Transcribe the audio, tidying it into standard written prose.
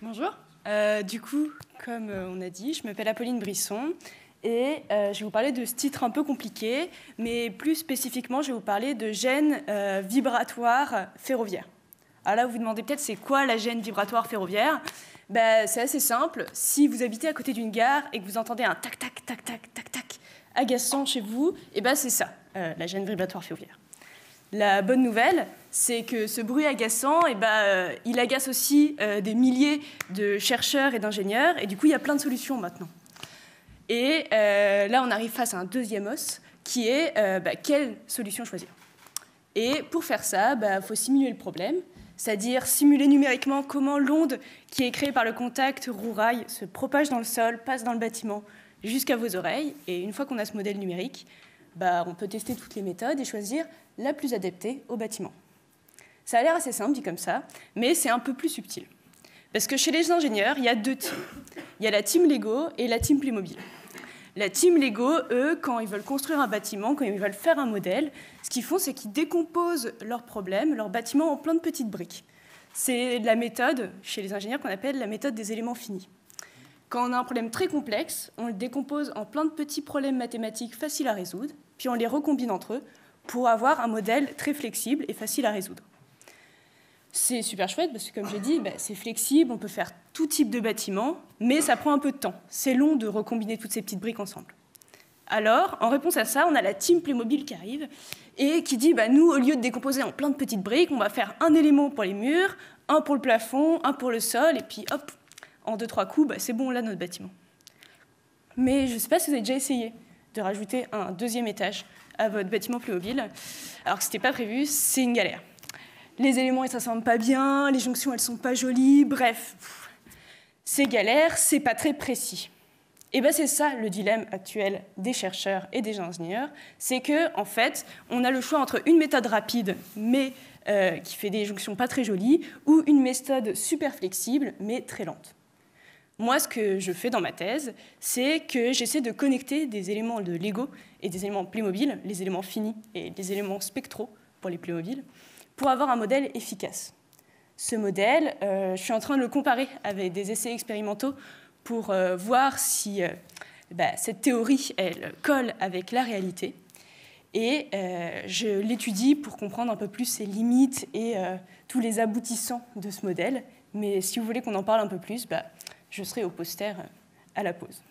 Bonjour. Du coup, comme on a dit, je m'appelle Apolline Brisson et je vais vous parler de ce titre un peu compliqué, mais plus spécifiquement, je vais vous parler de gène vibratoire ferroviaire. Alors là, vous vous demandez peut-être c'est quoi la gêne vibratoire ferroviaire? C'est assez simple. Si vous habitez à côté d'une gare et que vous entendez un tac tac tac tac tac tac agaçant chez vous, c'est ça, la gêne vibratoire ferroviaire. La bonne nouvelle, c'est que ce bruit agaçant, il agace aussi des milliers de chercheurs et d'ingénieurs, et du coup, il y a plein de solutions maintenant. Et là, on arrive face à un deuxième os, qui est quelle solution choisir. Et pour faire ça, faut simuler le problème, c'est-à-dire simuler numériquement comment l'onde qui est créée par le contact roue-rail se propage dans le sol, passe dans le bâtiment, jusqu'à vos oreilles. Et une fois qu'on a ce modèle numérique, on peut tester toutes les méthodes et choisir la plus adaptée au bâtiment. Ça a l'air assez simple dit comme ça, mais c'est un peu plus subtil. Parce que chez les ingénieurs, il y a deux teams. Il y a la team Lego et la team Playmobil. La team Lego, eux, quand ils veulent construire un bâtiment, quand ils veulent faire un modèle, ce qu'ils font, c'est qu'ils décomposent leurs problèmes, leur bâtiment en plein de petites briques. C'est la méthode, chez les ingénieurs, qu'on appelle la méthode des éléments finis. Quand on a un problème très complexe, on le décompose en plein de petits problèmes mathématiques faciles à résoudre, puis on les recombine entre eux pour avoir un modèle très flexible et facile à résoudre. C'est super chouette parce que, comme j'ai dit, c'est flexible, on peut faire tout type de bâtiment, mais ça prend un peu de temps. C'est long de recombiner toutes ces petites briques ensemble. Alors, en réponse à ça, on a la team Playmobil qui arrive et qui dit nous, au lieu de décomposer en plein de petites briques, on va faire un élément pour les murs, un pour le plafond, un pour le sol, et puis hop, en 2-3 coups, c'est bon, là, notre bâtiment. Mais je ne sais pas si vous avez déjà essayé de rajouter un deuxième étage à votre bâtiment Playmobil, alors que ce n'était pas prévu, c'est une galère. Les éléments, ils ne s'assemblent pas bien, les jonctions, elles ne sont pas jolies, bref. C'est galère, c'est pas très précis. Et c'est ça le dilemme actuel des chercheurs et des ingénieurs, c'est qu'en fait, on a le choix entre une méthode rapide, mais qui fait des jonctions pas très jolies, ou une méthode super flexible, mais très lente. Moi, ce que je fais dans ma thèse, c'est que j'essaie de connecter des éléments de Lego et des éléments Playmobil, les éléments finis et des éléments spectraux pour les Playmobil, pour avoir un modèle efficace. Ce modèle, je suis en train de le comparer avec des essais expérimentaux pour voir si cette théorie, elle colle avec la réalité. Et je l'étudie pour comprendre un peu plus ses limites et tous les aboutissants de ce modèle. Mais si vous voulez qu'on en parle un peu plus, je serai au poster à la pause.